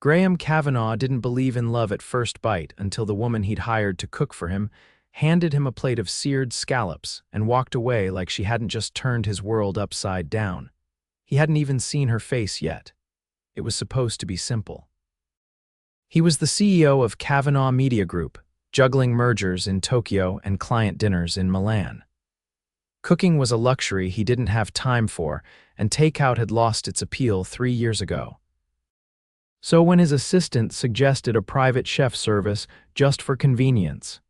Graham Cavanaugh didn't believe in love at first bite until the woman he'd hired to cook for him handed him a plate of seared scallops and walked away like she hadn't just turned his world upside down. He hadn't even seen her face yet. It was supposed to be simple. He was the CEO of Cavanaugh Media Group, juggling mergers in Tokyo and client dinners in Milan. Cooking was a luxury he didn't have time for, and takeout had lost its appeal 3 years ago. So when his assistant suggested a private chef service just for convenience,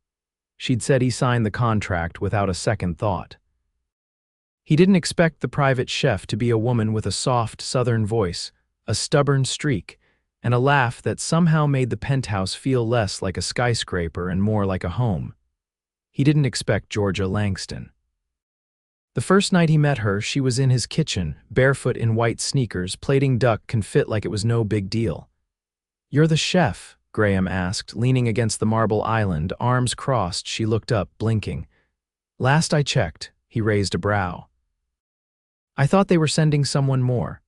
she'd said he signed the contract without a second thought. He didn't expect the private chef to be a woman with a soft southern voice, a stubborn streak, and a laugh that somehow made the penthouse feel less like a skyscraper and more like a home. He didn't expect Georgia Langston. The first night he met her, she was in his kitchen, barefoot in white sneakers, plating duck confit like it was no big deal. "You're the chef?" Graham asked, leaning against the marble island, arms crossed. She looked up, blinking. "Last I checked," he raised a brow. "I thought they were sending someone more."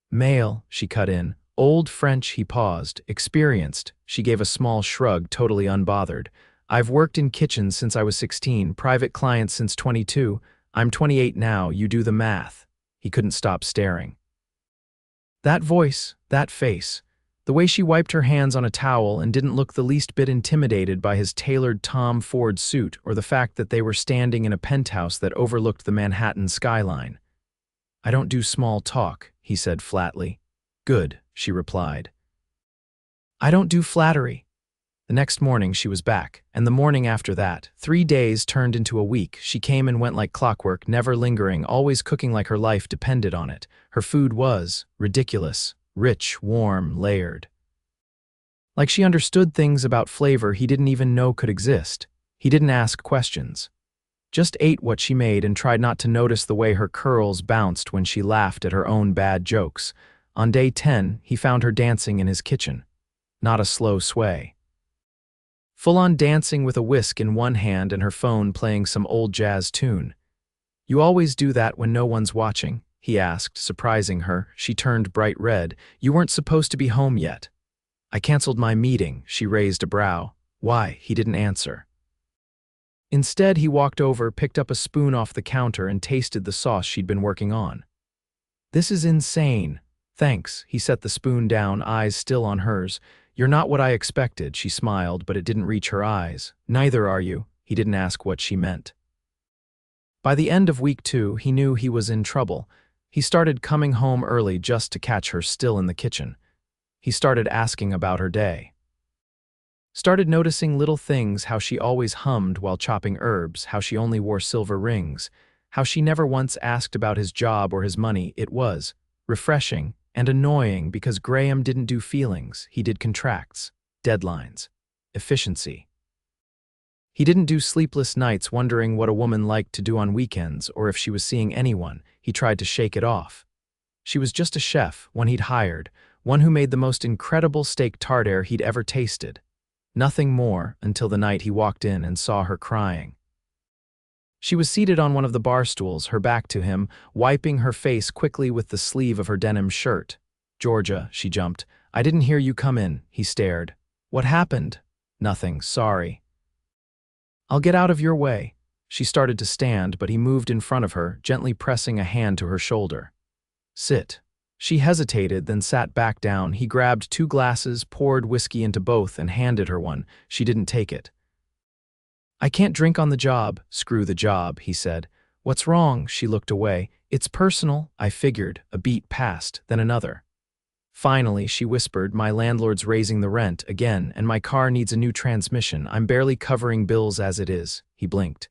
"Male," she cut in. "Old French," he paused. "Experienced," she gave a small shrug, totally unbothered. "I've worked in kitchens since I was 16, private clients since 22. I'm 28 now, you do the math." He couldn't stop staring. That voice, that face, the way she wiped her hands on a towel and didn't look the least bit intimidated by his tailored Tom Ford suit or the fact that they were standing in a penthouse that overlooked the Manhattan skyline. "I don't do small talk," he said flatly. "Good," she replied. "I don't do flattery." The next morning she was back, and the morning after that, 3 days turned into a week. She came and went like clockwork, never lingering, always cooking like her life depended on it. Her food was ridiculous, rich, warm, layered. Like she understood things about flavor he didn't even know could exist. He didn't ask questions. Just ate what she made and tried not to notice the way her curls bounced when she laughed at her own bad jokes. On day 10, he found her dancing in his kitchen. Not a slow sway. Full-on dancing with a whisk in one hand and her phone playing some old jazz tune. "You always do that when no one's watching?" he asked, surprising her. She turned bright red. "You weren't supposed to be home yet." "I canceled my meeting," she raised a brow. "Why?" He didn't answer. Instead, he walked over, picked up a spoon off the counter and tasted the sauce she'd been working on. "This is insane." "Thanks." He set the spoon down, eyes still on hers. "You're not what I expected," she smiled, but it didn't reach her eyes. "Neither are you." He didn't ask what she meant. By the end of week 2, he knew he was in trouble. He started coming home early just to catch her still in the kitchen. He started asking about her day. Started noticing little things, how she always hummed while chopping herbs, how she only wore silver rings, how she never once asked about his job or his money. It was refreshing and annoying because Graham didn't do feelings, he did contracts, deadlines, efficiency. He didn't do sleepless nights wondering what a woman liked to do on weekends or if she was seeing anyone. He tried to shake it off. She was just a chef, one he'd hired, one who made the most incredible steak tartare he'd ever tasted. Nothing more until the night he walked in and saw her crying. She was seated on one of the bar stools, her back to him, wiping her face quickly with the sleeve of her denim shirt. "Georgia," she jumped. "I didn't hear you come in." He stared. "What happened?" "Nothing, sorry." "I'll get out of your way." She started to stand, but he moved in front of her, gently pressing a hand to her shoulder. "Sit." She hesitated, then sat back down. He grabbed 2 glasses, poured whiskey into both, and handed her one. She didn't take it. "I can't drink on the job." "Screw the job," he said. "What's wrong?" She looked away. "It's personal." "I figured." A beat passed, then another. Finally, she whispered, "My landlord's raising the rent again, and my car needs a new transmission. I'm barely covering bills as it is." He blinked.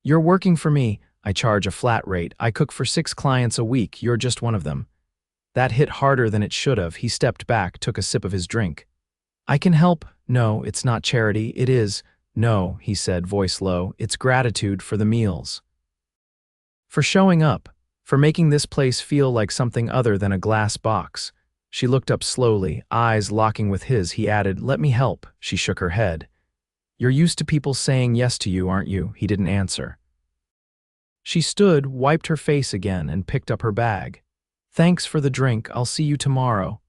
"You're working for me. I charge a flat rate. I cook for 6 clients a week. You're just one of them." That hit harder than it should have. He stepped back, took a sip of his drink. "I can help." "No, it's not charity. It is." "No," he said, voice low. "It's gratitude for the meals. For showing up. For making this place feel like something other than a glass box." She looked up slowly, eyes locking with his. He added, "Let me help." She shook her head. "You're used to people saying yes to you, aren't you?" He didn't answer. She stood, wiped her face again, and picked up her bag. "Thanks for the drink. I'll see you tomorrow."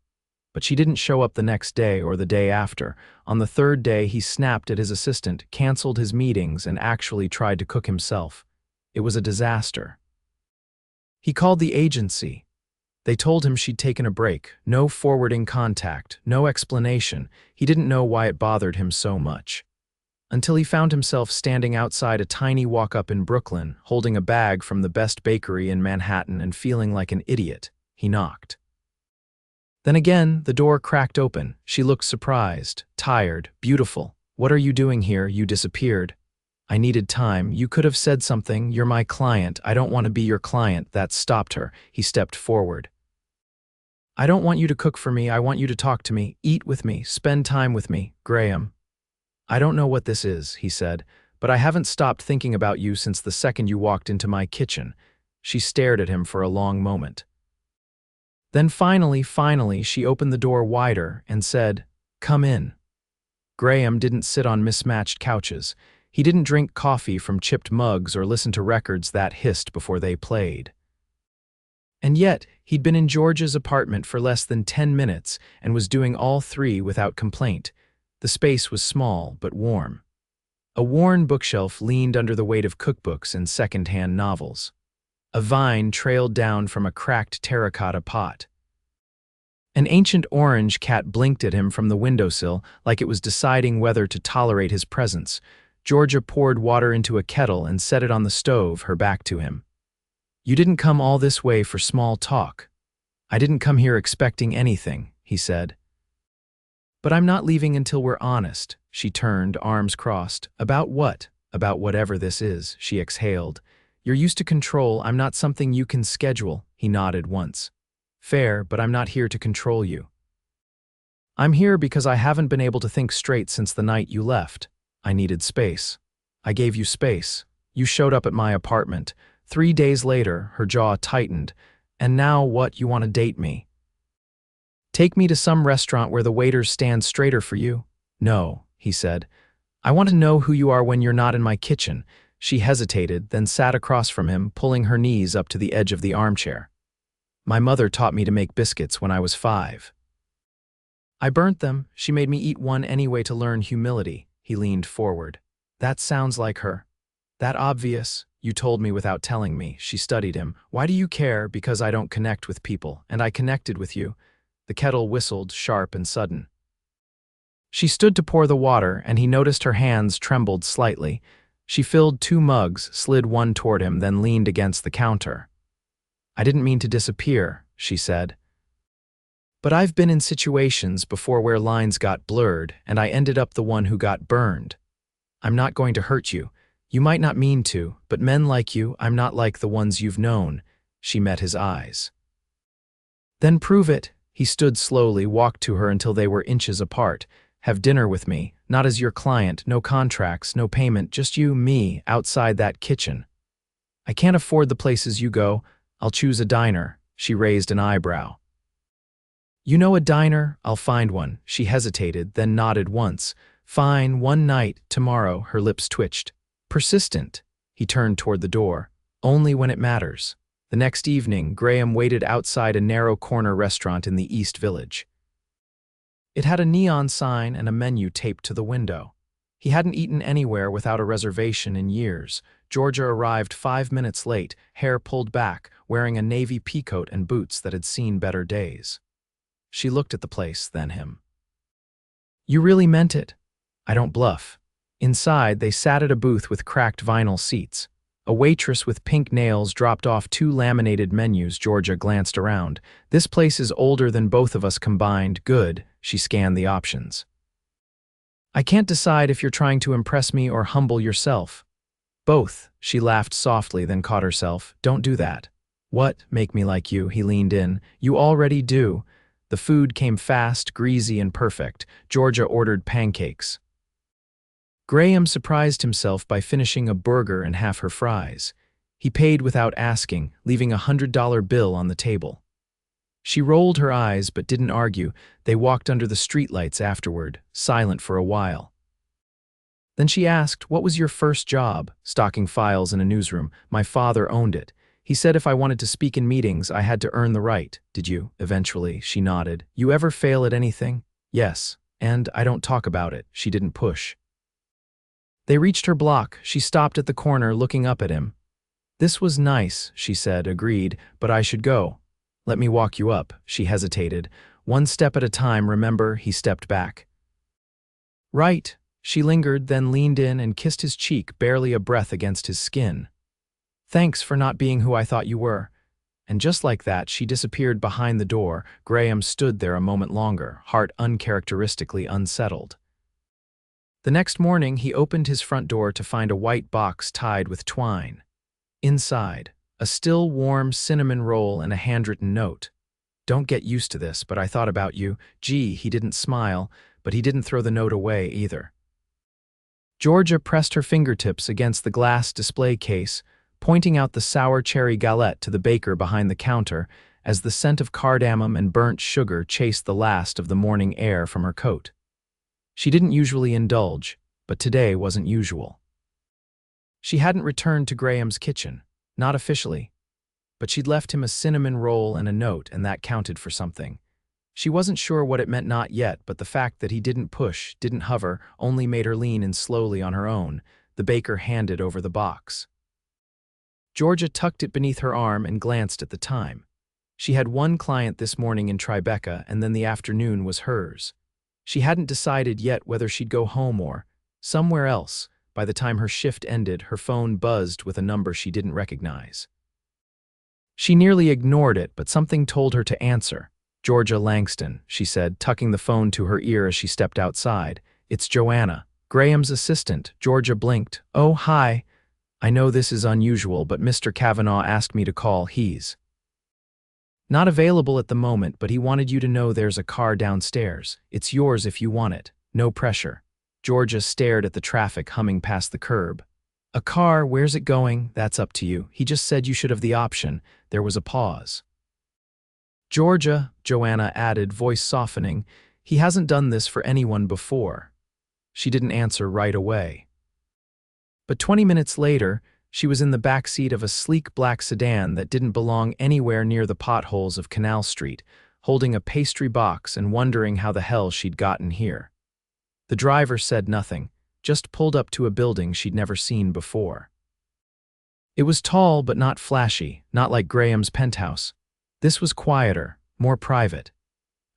But she didn't show up the next day or the day after. On the third day, he snapped at his assistant, canceled his meetings, and actually tried to cook himself. It was a disaster. He called the agency. They told him she'd taken a break, no forwarding contact, no explanation. He didn't know why it bothered him so much. Until he found himself standing outside a tiny walk-up in Brooklyn, holding a bag from the best bakery in Manhattan and feeling like an idiot. He knocked. Then again, the door cracked open. She looked surprised, tired, beautiful. "What are you doing here? You disappeared." "I needed time. You could have said something. You're my client. I don't want to be your client." That stopped her. He stepped forward. "I don't want you to cook for me. I want you to talk to me, eat with me, spend time with me, Graham." "I don't know what this is," he said, "but I haven't stopped thinking about you since the second you walked into my kitchen." She stared at him for a long moment. Then finally, she opened the door wider and said, "Come in." Graham didn't sit on mismatched couches. He didn't drink coffee from chipped mugs or listen to records that hissed before they played. And yet, he'd been in Georgia's apartment for less than 10 minutes and was doing all three without complaint. The space was small but warm. A worn bookshelf leaned under the weight of cookbooks and second-hand novels. A vine trailed down from a cracked terracotta pot. An ancient orange cat blinked at him from the windowsill like it was deciding whether to tolerate his presence. Georgia poured water into a kettle and set it on the stove, her back to him. "You didn't come all this way for small talk." "I didn't come here expecting anything," he said. "But I'm not leaving until we're honest." She turned, arms crossed. "About what?" "About whatever this is," she exhaled. "You're used to control. I'm not something you can schedule." He nodded once. "Fair, but I'm not here to control you. I'm here because I haven't been able to think straight since the night you left. I needed space. I gave you space. You showed up at my apartment. 3 days later," her jaw tightened. "And now what? You want to date me? Take me to some restaurant where the waiters stand straighter for you?" "No," he said. "I want to know who you are when you're not in my kitchen." She hesitated, then sat across from him, pulling her knees up to the edge of the armchair. "My mother taught me to make biscuits when I was 5. I burnt them. She made me eat one anyway to learn humility." He leaned forward. "That sounds like her. That obvious. You told me without telling me." She studied him. "Why do you care?" "Because I don't connect with people, and I connected with you." The kettle whistled, sharp and sudden. She stood to pour the water, and he noticed her hands trembled slightly. She filled 2 mugs, slid one toward him, then leaned against the counter. "I didn't mean to disappear," she said. "But I've been in situations before where lines got blurred, and I ended up the one who got burned. I'm not going to hurt you. You might not mean to, but men like you, I'm not like the ones you've known." She met his eyes. "Then prove it." He stood slowly, walked to her until they were inches apart. "Have dinner with me, not as your client, no contracts, no payment, just you, me, outside that kitchen." "I can't afford the places you go. I'll choose a diner." She raised an eyebrow. "You know a diner? I'll find one." She hesitated, then nodded once. "Fine, one night, tomorrow." Her lips twitched. Persistent. He turned toward the door. "Only when it matters." The next evening, Graham waited outside a narrow corner restaurant in the East Village. It had a neon sign and a menu taped to the window. He hadn't eaten anywhere without a reservation in years. Georgia arrived 5 minutes late, hair pulled back, wearing a navy peacoat and boots that had seen better days. She looked at the place, then him. "You really meant it?" "I don't bluff." Inside, they sat at a booth with cracked vinyl seats. A waitress with pink nails dropped off 2 laminated menus. Georgia glanced around. "This place is older than both of us combined." "Good." She scanned the options. "I can't decide if you're trying to impress me or humble yourself." "Both." She laughed softly, then caught herself. "Don't do that." "What? Make me like you?" He leaned in. "You already do." The food came fast, greasy, and perfect. Georgia ordered pancakes. Graham surprised himself by finishing a burger and half her fries. He paid without asking, leaving a $100 bill on the table. She rolled her eyes but didn't argue. They walked under the streetlights afterward, silent for a while. Then she asked, "What was your first job?" "Stocking files in a newsroom. My father owned it." He said if I wanted to speak in meetings, I had to earn the right. Did you? Eventually, she nodded. You ever fail at anything? Yes. And I don't talk about it. She didn't push. They reached her block. She stopped at the corner, looking up at him. This was nice, she said, agreed, but I should go. Let me walk you up. She hesitated. One step at a time, remember, he stepped back. Right. She lingered, then leaned in and kissed his cheek, barely a breath against his skin. Thanks for not being who I thought you were. And just like that, she disappeared behind the door. Graham stood there a moment longer, heart uncharacteristically unsettled. The next morning, he opened his front door to find a white box tied with twine. Inside, a still warm cinnamon roll and a handwritten note. Don't get used to this, but I thought about you. Gee, he didn't smile, but he didn't throw the note away either. Georgia pressed her fingertips against the glass display case, pointing out the sour cherry galette to the baker behind the counter as the scent of cardamom and burnt sugar chased the last of the morning air from her coat. She didn't usually indulge, but today wasn't usual. She hadn't returned to Graham's kitchen, not officially, but she'd left him a cinnamon roll and a note, and that counted for something. She wasn't sure what it meant not yet, but the fact that he didn't push, didn't hover, only made her lean in slowly on her own. The baker handed over the box. Georgia tucked it beneath her arm and glanced at the time. She had one client this morning in Tribeca, and then the afternoon was hers. She hadn't decided yet whether she'd go home or somewhere else. By the time her shift ended, her phone buzzed with a number she didn't recognize. She nearly ignored it, but something told her to answer. Georgia Langston, she said, tucking the phone to her ear as she stepped outside. It's Joanna, Graham's assistant. Georgia blinked. Oh, hi. I know this is unusual, but Mr. Cavanaugh asked me to call. He's not available at the moment, but he wanted you to know there's a car downstairs. It's yours if you want it. No pressure. Georgia stared at the traffic humming past the curb. A car, where's it going? That's up to you. He just said you should have the option. There was a pause. Georgia, Joanna added, voice softening, he hasn't done this for anyone before. She didn't answer right away. But 20 minutes later, she was in the back seat of a sleek black sedan that didn't belong anywhere near the potholes of Canal Street, holding a pastry box and wondering how the hell she'd gotten here. The driver said nothing, just pulled up to a building she'd never seen before. It was tall but not flashy, not like Graham's penthouse. This was quieter, more private.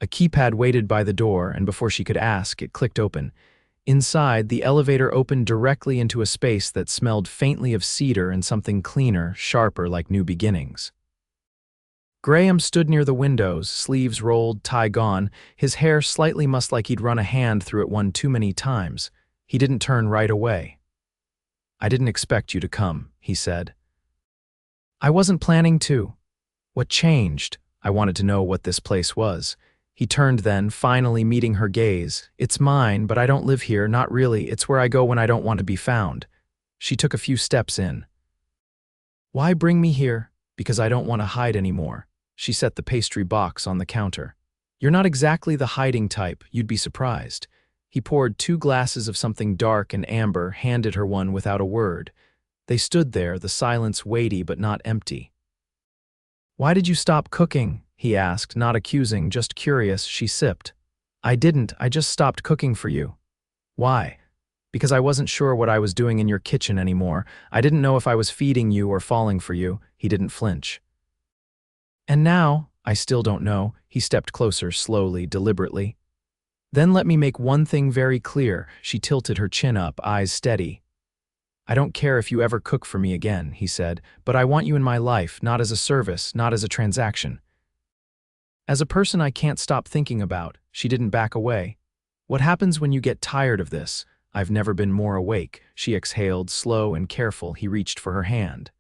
A keypad waited by the door, and before she could ask, it clicked open. Inside, the elevator opened directly into a space that smelled faintly of cedar and something cleaner, sharper, like new beginnings. Graham stood near the windows, sleeves rolled, tie gone, his hair slightly mussed like he'd run a hand through it one too many times. He didn't turn right away. I didn't expect you to come, he said. I wasn't planning to. What changed? I wanted to know what this place was. He turned then, finally meeting her gaze. It's mine, but I don't live here, not really. It's where I go when I don't want to be found. She took a few steps in. Why bring me here? Because I don't want to hide anymore. She set the pastry box on the counter. You're not exactly the hiding type, you'd be surprised. He poured 2 glasses of something dark and amber, handed her one without a word. They stood there, the silence weighty but not empty. Why did you stop cooking? He asked, not accusing, just curious. She sipped. I didn't, I just stopped cooking for you. Why? Because I wasn't sure what I was doing in your kitchen anymore. I didn't know if I was feeding you or falling for you. He didn't flinch. And now, I still don't know. He stepped closer, slowly, deliberately. Then let me make one thing very clear. She tilted her chin up, eyes steady. I don't care if you ever cook for me again, he said, but I want you in my life, not as a service, not as a transaction. As a person I can't stop thinking about. She didn't back away. What happens when you get tired of this? I've never been more awake. She exhaled, slow and careful. He reached for her hand.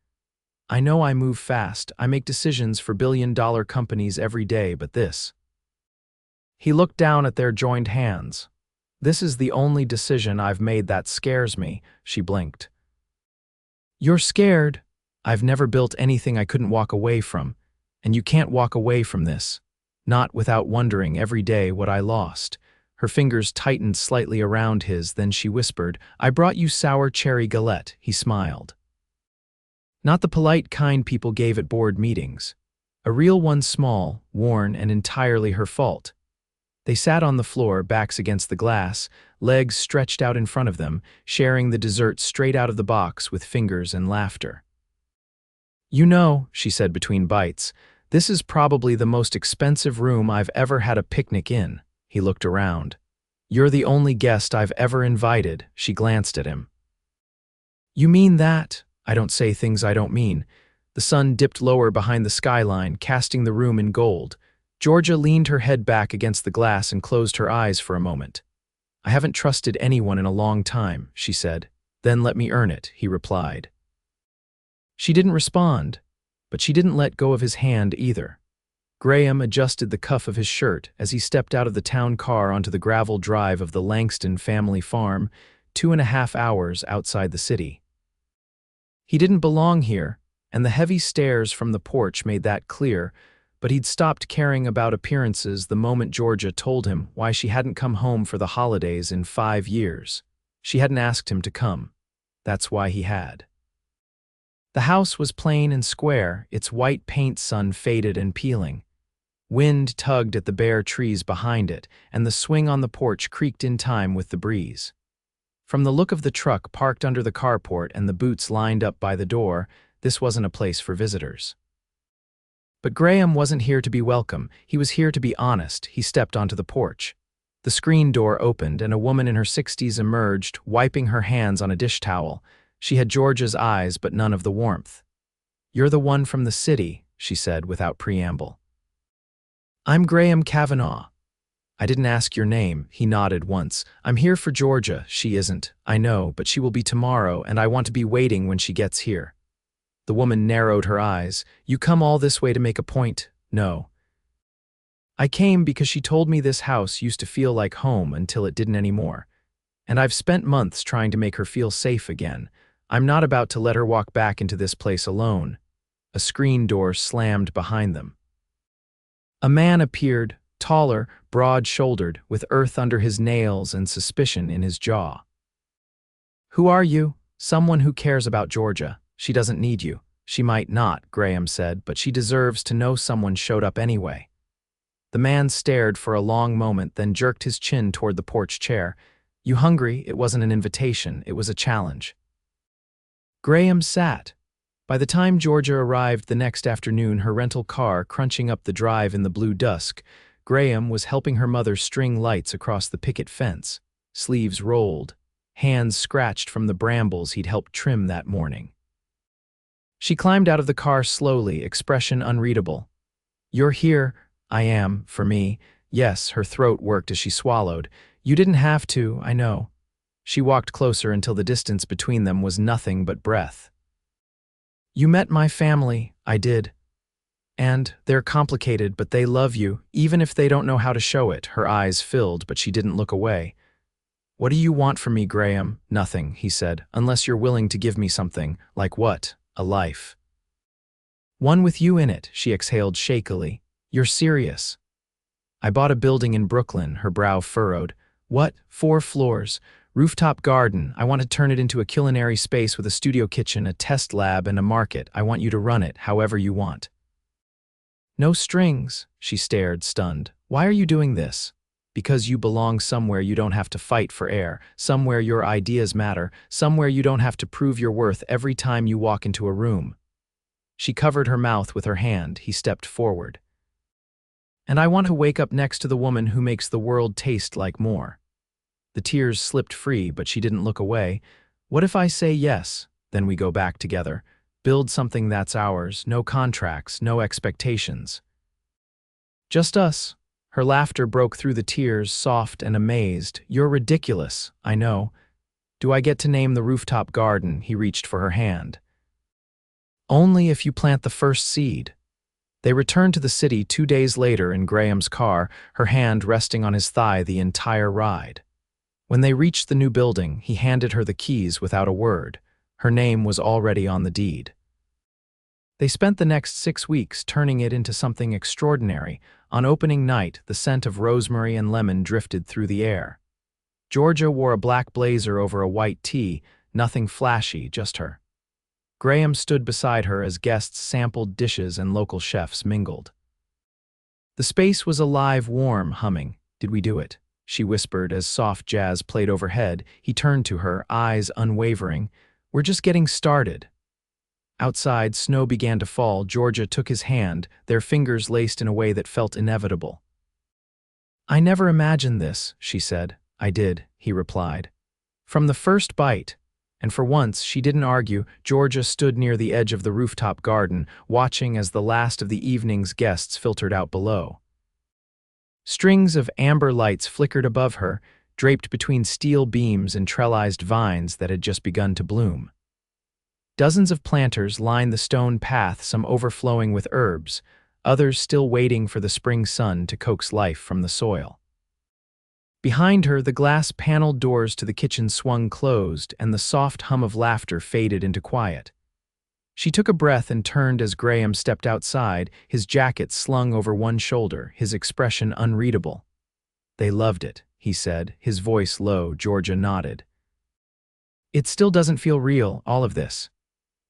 I know I move fast. I make decisions for billion-dollar companies every day, but this. He looked down at their joined hands. This is the only decision I've made that scares me, she blinked. You're scared? I've never built anything I couldn't walk away from, and you can't walk away from this. Not without wondering every day what I lost. Her fingers tightened slightly around his, then she whispered, I brought you sour cherry galette. He smiled. Not the polite kind people gave at board meetings. A real one, small, worn, and entirely her fault. They sat on the floor, backs against the glass, legs stretched out in front of them, sharing the dessert straight out of the box with fingers and laughter. "You know," she said between bites, "this is probably the most expensive room I've ever had a picnic in." He looked around. "You're the only guest I've ever invited." She glanced at him. "You mean that?" "I don't say things I don't mean." The sun dipped lower behind the skyline, casting the room in gold. Georgia leaned her head back against the glass and closed her eyes for a moment. "I haven't trusted anyone in a long time," she said. "Then let me earn it," he replied. She didn't respond, but she didn't let go of his hand either. Graham adjusted the cuff of his shirt as he stepped out of the town car onto the gravel drive of the Langston family farm, 2.5 hours outside the city. He didn't belong here, and the heavy stairs from the porch made that clear, but he'd stopped caring about appearances the moment Georgia told him why she hadn't come home for the holidays in 5 years. She hadn't asked him to come. That's why he had. The house was plain and square, its white paint sun faded and peeling. Wind tugged at the bare trees behind it, and the swing on the porch creaked in time with the breeze. From the look of the truck parked under the carport and the boots lined up by the door, this wasn't a place for visitors. But Graham wasn't here to be welcome. He was here to be honest. He stepped onto the porch. The screen door opened, and a woman in her 60s emerged, wiping her hands on a dish towel. She had Georgia's eyes, but none of the warmth. "You're the one from the city," she said without preamble. "I'm Graham Cavanaugh." "I didn't ask your name," he nodded once. "I'm here for Georgia." "She isn't, I know, but she will be tomorrow, and I want to be waiting when she gets here." The woman narrowed her eyes. "You come all this way to make a point?" "No. I came because she told me this house used to feel like home until it didn't anymore. And I've spent months trying to make her feel safe again. I'm not about to let her walk back into this place alone." A screen door slammed behind them. A man appeared, taller, broad-shouldered, with earth under his nails and suspicion in his jaw. "Who are you?" "Someone who cares about Georgia. She doesn't need you." "She might not," Graham said, "but she deserves to know someone showed up anyway." The man stared for a long moment, then jerked his chin toward the porch chair. "You hungry?" It wasn't an invitation, it was a challenge. Graham sat. By the time Georgia arrived the next afternoon, her rental car crunching up the drive in the blue dusk, Graham was helping her mother string lights across the picket fence. Sleeves rolled, hands scratched from the brambles he'd helped trim that morning. She climbed out of the car slowly, expression unreadable. "You're here." "I am, for me." "Yes," her throat worked as she swallowed. "You didn't have to, I know." She walked closer until the distance between them was nothing but breath. "You met my family." "I did. And they're complicated, but they love you, even if they don't know how to show it." Her eyes filled, but she didn't look away. "What do you want from me, Graham?" "Nothing," he said, "unless you're willing to give me something." "Like what?" "A life." "One with you in it," she exhaled shakily. "You're serious?" "I bought a building in Brooklyn," her brow furrowed. "What? 4 floors. Rooftop garden. I want to turn it into a culinary space with a studio kitchen, a test lab, and a market. I want you to run it however you want." "No strings." She stared, stunned. "Why are you doing this?" "Because you belong somewhere you don't have to fight for air, somewhere your ideas matter, somewhere you don't have to prove your worth every time you walk into a room." She covered her mouth with her hand. He stepped forward. "And I want to wake up next to the woman who makes the world taste like more." The tears slipped free, but she didn't look away. "What if I say yes? Then we go back together. Build something that's ours, no contracts, no expectations. Just us." Her laughter broke through the tears, soft and amazed. "You're ridiculous, I know. Do I get to name the rooftop garden?" He reached for her hand. "Only if you plant the first seed." They returned to the city 2 days later in Graham's car, her hand resting on his thigh the entire ride. When they reached the new building, he handed her the keys without a word. Her name was already on the deed. They spent the next 6 weeks turning it into something extraordinary. On opening night, the scent of rosemary and lemon drifted through the air. Georgia wore a black blazer over a white tee, nothing flashy, just her. Graham stood beside her as guests sampled dishes and local chefs mingled. The space was alive, warm, humming. "Did we do it?" she whispered as soft jazz played overhead. He turned to her, eyes unwavering. "We're just getting started." Outside, snow began to fall. Georgia took his hand, their fingers laced in a way that felt inevitable. "I never imagined this," she said. "I did," he replied. "From the first bite." And for once, she didn't argue. Georgia stood near the edge of the rooftop garden, watching as the last of the evening's guests filtered out below. Strings of amber lights flickered above her, draped between steel beams and trellised vines that had just begun to bloom. Dozens of planters lined the stone path, some overflowing with herbs, others still waiting for the spring sun to coax life from the soil. Behind her, the glass-paneled doors to the kitchen swung closed, and the soft hum of laughter faded into quiet. She took a breath and turned as Graham stepped outside, his jacket slung over one shoulder, his expression unreadable. "They loved it," he said, his voice low. Georgia nodded. "It still doesn't feel real, all of this."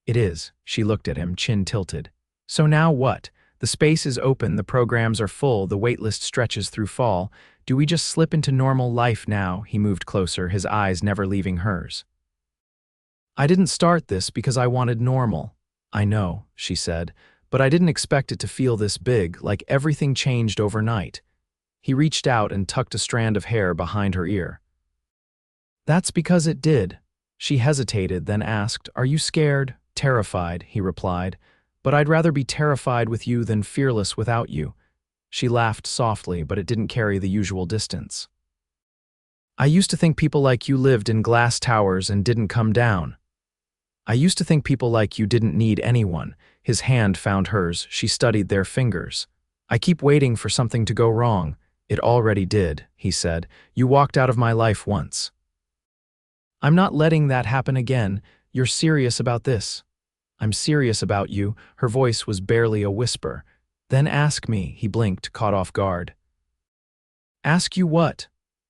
"It is," she looked at him, chin tilted. "So now what? The space is open, the programs are full, the waitlist stretches through fall. Do we just slip into normal life now?" He moved closer, his eyes never leaving hers. "I didn't start this because I wanted normal." "I know," she said, "but I didn't expect it to feel this big, like everything changed overnight." He reached out and tucked a strand of hair behind her ear. "That's because it did." She hesitated, then asked, "Are you scared?" "Terrified," he replied, "but I'd rather be terrified with you than fearless without you." She laughed softly, but it didn't carry the usual distance. "I used to think people like you lived in glass towers and didn't come down. I used to think people like you didn't need anyone." His hand found hers. She studied their fingers. "I keep waiting for something to go wrong." "It already did," he said. "You walked out of my life once." "I'm not letting that happen again. You're serious about this?" "I'm serious about you." Her voice was barely a whisper. "Then ask me." He blinked, caught off guard. "Ask you what?"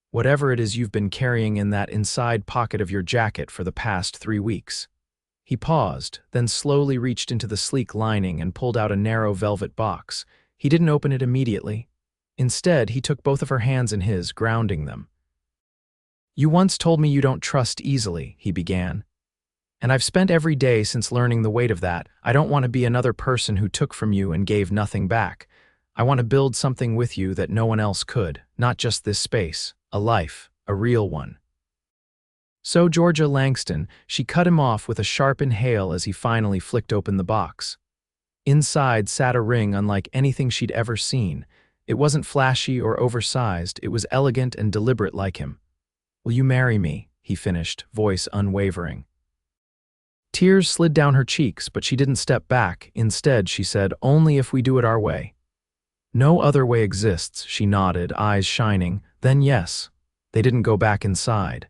"Whatever it is you've been carrying in that inside pocket of your jacket for the past 3 weeks. He paused, then slowly reached into the sleek lining and pulled out a narrow velvet box. He didn't open it immediately. Instead, he took both of her hands in his, grounding them. "You once told me you don't trust easily," he began. "And I've spent every day since learning the weight of that. I don't want to be another person who took from you and gave nothing back. I want to build something with you that no one else could, not just this space, a life, a real one." So Georgia Langston, she cut him off with a sharp inhale as he finally flicked open the box. Inside sat a ring unlike anything she'd ever seen. It wasn't flashy or oversized, it was elegant and deliberate like him. "Will you marry me?" he finished, voice unwavering. Tears slid down her cheeks, but she didn't step back. Instead, she said, "Only if we do it our way." "No other way exists," she nodded, eyes shining. "Then yes." They didn't go back inside.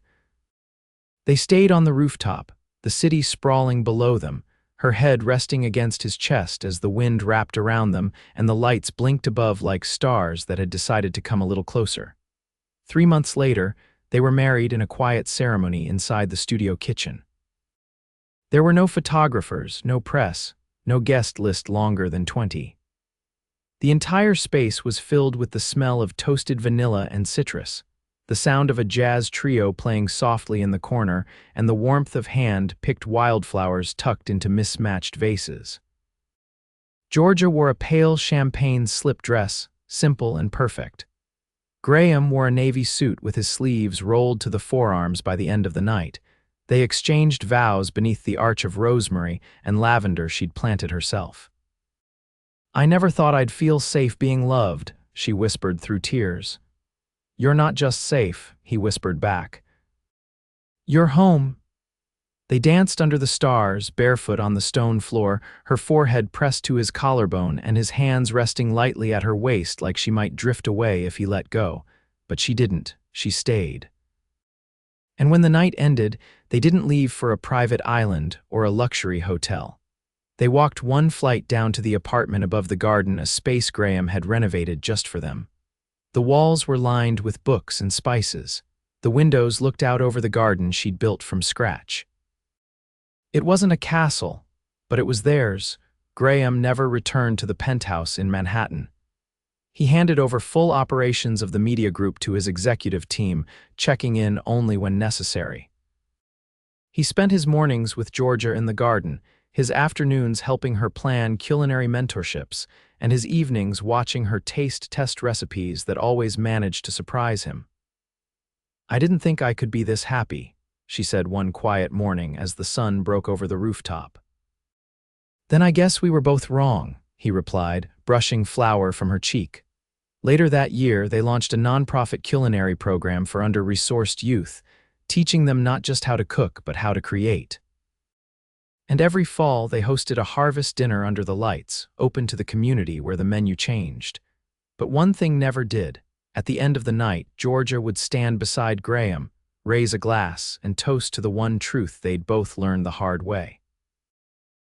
They stayed on the rooftop, the city sprawling below them, her head resting against his chest as the wind wrapped around them and the lights blinked above like stars that had decided to come a little closer. 3 months later, they were married in a quiet ceremony inside the studio kitchen. There were no photographers, no press, no guest list longer than 20. The entire space was filled with the smell of toasted vanilla and citrus, the sound of a jazz trio playing softly in the corner, and the warmth of hand-picked wildflowers tucked into mismatched vases. Georgia wore a pale champagne slip dress, simple and perfect. Graham wore a navy suit with his sleeves rolled to the forearms by the end of the night. They exchanged vows beneath the arch of rosemary and lavender she'd planted herself. "I never thought I'd feel safe being loved," she whispered through tears. "You're not just safe," he whispered back. "You're home." They danced under the stars, barefoot on the stone floor, her forehead pressed to his collarbone and his hands resting lightly at her waist like she might drift away if he let go. But she didn't. She stayed. And when the night ended, they didn't leave for a private island or a luxury hotel. They walked one flight down to the apartment above the garden, a space Graham had renovated just for them. The walls were lined with books and spices. The windows looked out over the garden she'd built from scratch. It wasn't a castle, But it was theirs. Graham never returned to the penthouse in Manhattan. He handed over full operations of the media group to his executive team, checking in only when necessary. He spent his mornings with Georgia in the garden, his afternoons helping her plan culinary mentorships, and his evenings watching her taste test recipes that always managed to surprise him. "I didn't think I could be this happy," she said one quiet morning as the sun broke over the rooftop. "Then I guess we were both wrong," he replied, brushing flour from her cheek. Later that year, they launched a nonprofit culinary program for under-resourced youth, teaching them not just how to cook, but how to create. And every fall, they hosted a harvest dinner under the lights, open to the community where the menu changed. But one thing never did. At the end of the night, Georgia would stand beside Graham, raise a glass, and toast to the one truth they'd both learned the hard way.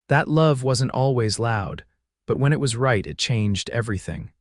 That love wasn't always loud, but when it was right, it changed everything.